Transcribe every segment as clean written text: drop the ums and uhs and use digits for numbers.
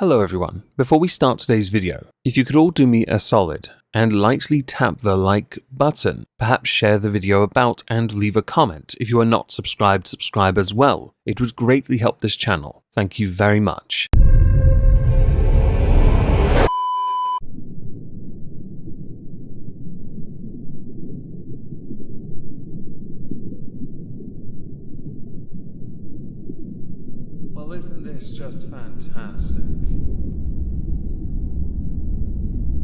Hello everyone. Before we start today's video, if you could all do me a solid and lightly tap the like button, perhaps share the video about and leave a comment. If you are not subscribed, subscribe as well. It would greatly help this channel. Thank you very much. Well, isn't this just fantastic?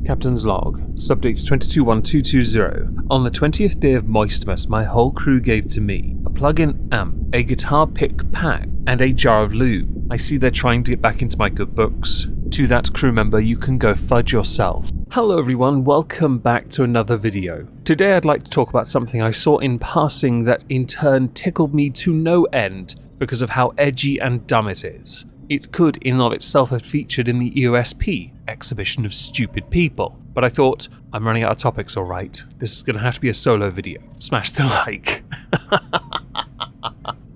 Captain's log, subdates 221220. On the 20th day of Moistmas, my whole crew gave to me a plug-in amp, a guitar pick pack, and a jar of lube. I see they're trying to get back into my good books. To that crew member, you can go fudge yourself. Hello everyone, welcome back to another video. Today I'd like to talk about something I saw in passing that in turn tickled me to no end because of how edgy and dumb it is. It could in and of itself have featured in the EOSP, Exhibition of Stupid People, but I thought, I'm running out of topics alright, this is going to have to be a solo video. Smash the like.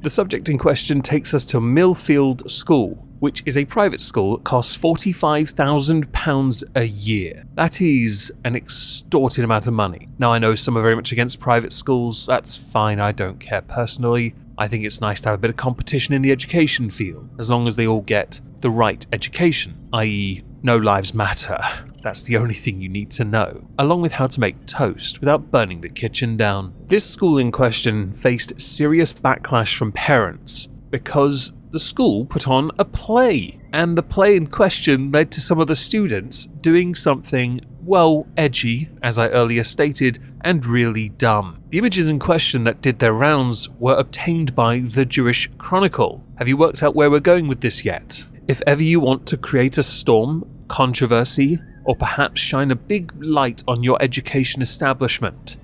The subject in question takes us to Millfield School, which is a private school that costs £45,000 a year. That is an extorted amount of money. Now I know some are very much against private schools, that's fine, I don't care personally. I think it's nice to have a bit of competition in the education field, as long as they all get the right education, i.e. no lives matter. That's the only thing you need to know, along with how to make toast without burning the kitchen down. This school in question faced serious backlash from parents because the school put on a play, and the play in question led to some of the students doing something, well, edgy, as I earlier stated, and really dumb. The images in question that did their rounds were obtained by the Jewish Chronicle. Have you worked out where we're going with this yet? If ever you want to create a storm, controversy, or perhaps shine a big light on your education establishment,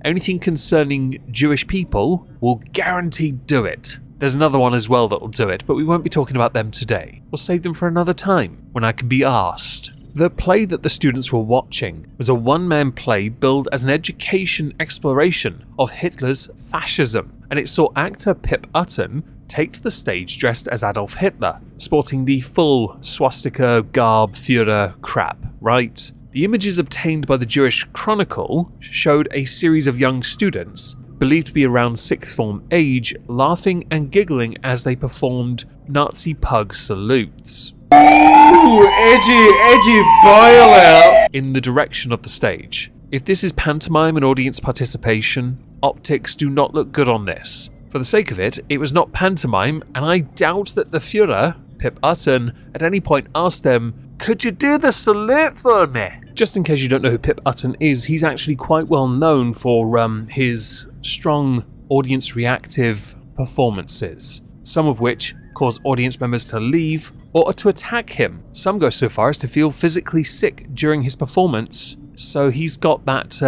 anything concerning Jewish people will guaranteed do it. There's another one as well that will do it, but we won't be talking about them today. We'll save them for another time, when I can be asked. The play that the students were watching was a one-man play billed as an education exploration of Hitler's fascism, and it saw actor Pip Utton take to the stage dressed as Adolf Hitler, sporting the full swastika garb Führer crap, right? The images obtained by the Jewish Chronicle showed a series of young students, believed to be around 6th form age, laughing and giggling as they performed Nazi pug salutes. Ooh, edgy boil out! In the direction of the stage. If this is pantomime and audience participation, optics do not look good on this. For the sake of it, it was not pantomime, and I doubt that the Führer, Pip Utton, at any point asked them, "Could you do the salute for me?" Just in case you don't know who Pip Utton is, he's actually quite well known for his strong audience reactive performances, some of which cause audience members to leave or to attack him. Some go so far as to feel physically sick during his performance, so he's got that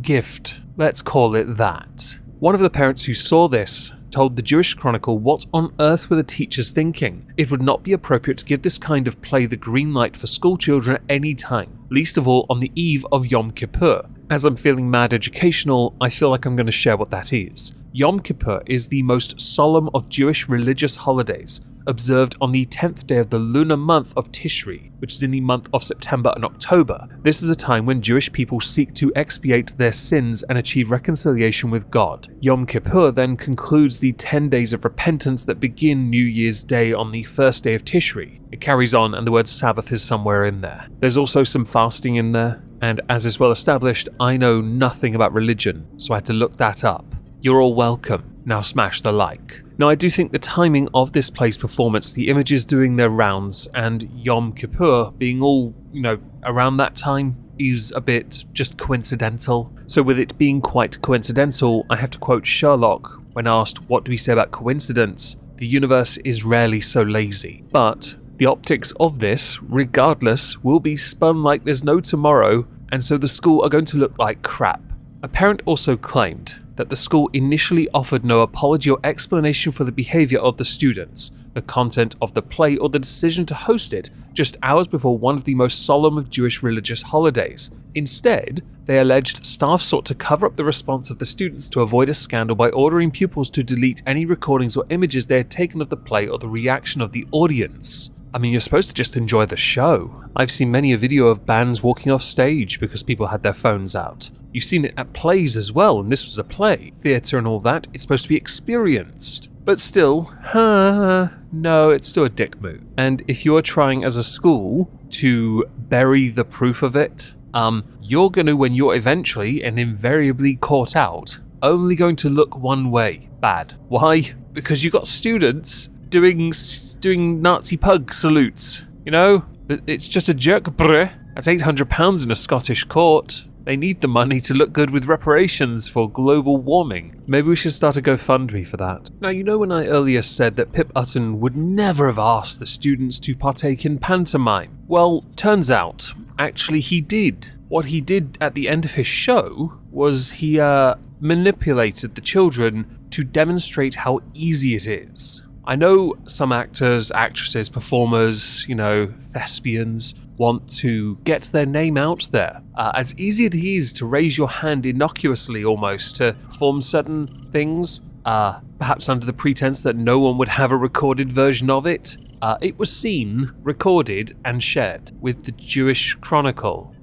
gift, let's call it that. One of the parents who saw this told the Jewish Chronicle what on earth were the teachers thinking. It would not be appropriate to give this kind of play the green light for school children at any time, least of all on the eve of Yom Kippur. As I'm feeling mad educational, I feel like I'm going to share what that is. Yom Kippur is the most solemn of Jewish religious holidays, observed on the 10th day of the lunar month of Tishri, which is in the month of September and October. This is a time when Jewish people seek to expiate their sins and achieve reconciliation with God. Yom Kippur then concludes the 10 days of repentance that begin New Year's Day on the first day of Tishri. It carries on, and the word Sabbath is somewhere in there. There's also some fasting in there, and as is well established, I know nothing about religion, so I had to look that up. You're all welcome. Now smash the like. Now I do think the timing of this play's performance, the images doing their rounds, and Yom Kippur being all, around that time is a bit just coincidental. So with it being quite coincidental, I have to quote Sherlock when asked what do we say about coincidence? The universe is rarely so lazy. But the optics of this, regardless, will be spun like there's no tomorrow, and so the school are going to look like crap. A parent also claimed that the school initially offered no apology or explanation for the behaviour of the students, the content of the play, or the decision to host it just hours before one of the most solemn of Jewish religious holidays. Instead, they alleged staff sought to cover up the response of the students to avoid a scandal by ordering pupils to delete any recordings or images they had taken of the play or the reaction of the audience. I mean, you're supposed to just enjoy the show. I've seen many a video of bands walking off stage because people had their phones out. You've seen it at plays as well, and this was a play. Theatre and all that, it's supposed to be experienced. But still, no, it's still a dick move. And if you're trying as a school to bury the proof of it, you're going to, when you're eventually and invariably caught out, only going to look one way: bad. Why? Because you got students doing Nazi pug salutes. You know, it's just a joke, bruh. That's £800 in a Scottish court. They need the money to look good with reparations for global warming. Maybe we should start a GoFundMe for that. Now, you know when I earlier said that Pip Utton would never have asked the students to partake in pantomime? Well, turns out, actually he did. What he did at the end of his show was he manipulated the children to demonstrate how easy it is. I know some actors, actresses, performers, thespians want to get their name out there. As easy as it is to raise your hand innocuously almost to perform certain things, perhaps under the pretense that no one would have a recorded version of it. It was seen, recorded, and shared with the Jewish Chronicle.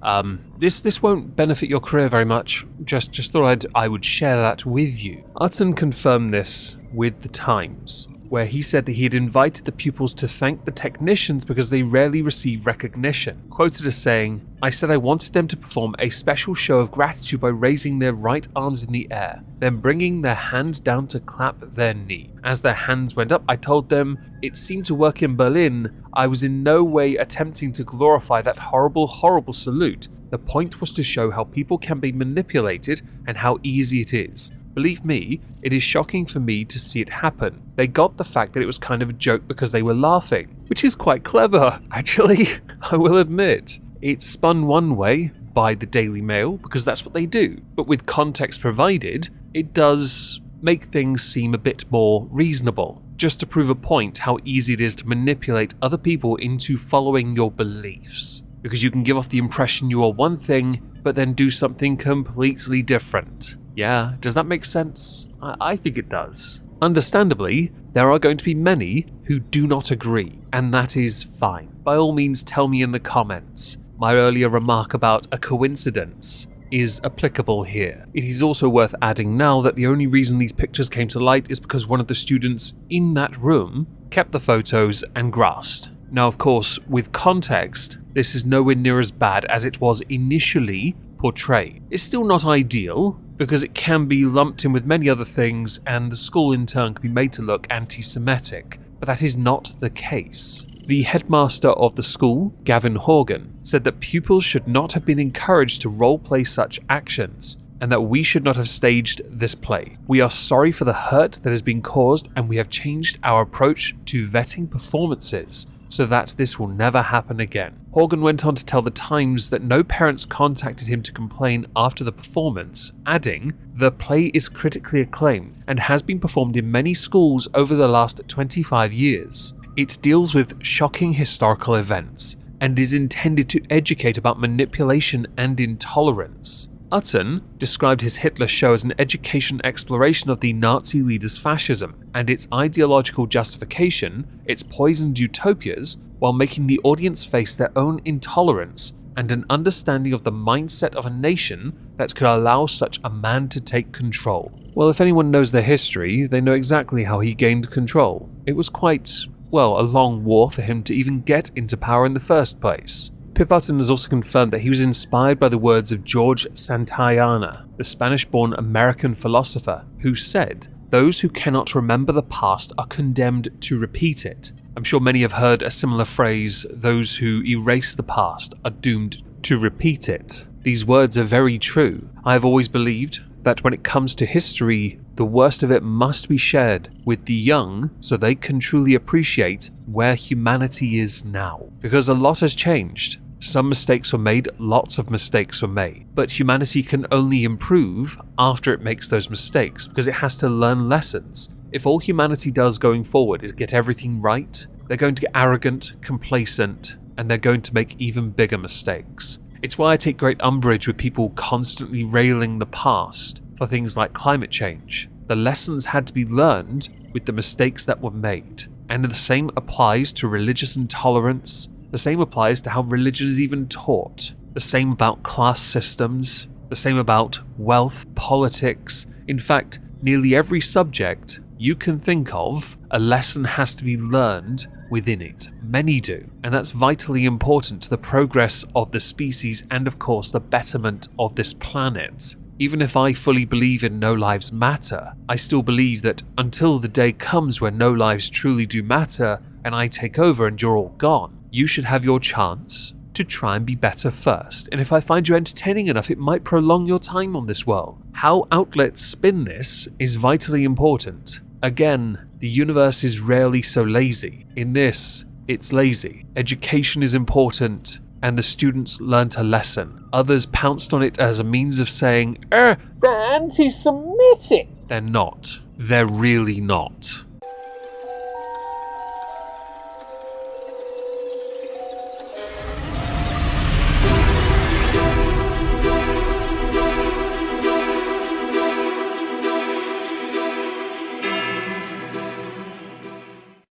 This won't benefit your career very much. Just thought I would share that with you. Utton confirmed this with the Times, where he said that he had invited the pupils to thank the technicians because they rarely receive recognition. Quoted as saying, "I said I wanted them to perform a special show of gratitude by raising their right arms in the air, then bringing their hands down to clap their knee. As their hands went up, I told them it seemed to work in Berlin. I was in no way attempting to glorify that horrible, horrible salute. The point was to show how people can be manipulated and how easy it is. Believe me, it is shocking for me to see it happen. They got the fact that it was kind of a joke because they were laughing," which is quite clever, actually, I will admit. It's spun one way by the Daily Mail because that's what they do, but with context provided, it does make things seem a bit more reasonable, just to prove a point how easy it is to manipulate other people into following your beliefs. Because you can give off the impression you are one thing, but then do something completely different. Yeah, does that make sense? I think it does. Understandably, there are going to be many who do not agree, and that is fine. By all means, tell me in the comments. My earlier remark about a coincidence is applicable here. It is also worth adding now that the only reason these pictures came to light is because one of the students in that room kept the photos and grasped. Now, of course, with context, this is nowhere near as bad as it was initially portrayed. It's still not ideal, because it can be lumped in with many other things, and the school in turn can be made to look anti-Semitic, but that is not the case. The headmaster of the school, Gavin Horgan, said that pupils should not have been encouraged to role-play such actions, and that we should not have staged this play. We are sorry for the hurt that has been caused, and we have changed our approach to vetting performances so that this will never happen again. Horgan went on to tell the Times that no parents contacted him to complain after the performance, adding, "The play is critically acclaimed and has been performed in many schools over the last 25 years. It deals with shocking historical events and is intended to educate about manipulation and intolerance." Utton described his Hitler show as an education exploration of the Nazi leader's fascism and its ideological justification, its poisoned utopias, while making the audience face their own intolerance and an understanding of the mindset of a nation that could allow such a man to take control. Well, if anyone knows their history, they know exactly how he gained control. It was quite, a long war for him to even get into power in the first place. Pip Utton has also confirmed that he was inspired by the words of George Santayana, the Spanish-born American philosopher, who said, "Those who cannot remember the past are condemned to repeat it." I'm sure many have heard a similar phrase, "Those who erase the past are doomed to repeat it." These words are very true. I have always believed that when it comes to history, the worst of it must be shared with the young so they can truly appreciate where humanity is now. Because a lot has changed. Some mistakes were made, lots of mistakes were made, but humanity can only improve after it makes those mistakes because it has to learn lessons. If all humanity does going forward is get everything right, they're going to get arrogant, complacent, and they're going to make even bigger mistakes. It's why I take great umbrage with people constantly railing the past for things like climate change. The lessons had to be learned with the mistakes that were made, And the same applies to religious intolerance. The same applies to how religion is even taught. The same about class systems. The same about wealth, politics. In fact, nearly every subject you can think of, a lesson has to be learned within it. Many do. And that's vitally important to the progress of the species and, of course, the betterment of this planet. Even if I fully believe in no lives matter, I still believe that until the day comes when no lives truly do matter and I take over and you're all gone, you should have your chance to try and be better first. And if I find you entertaining enough, it might prolong your time on this world. How outlets spin this is vitally important. Again, the universe is rarely so lazy. In this, it's lazy. Education is important, and the students learnt a lesson. Others pounced on it as a means of saying, they're anti-Semitic. They're not. They're really not.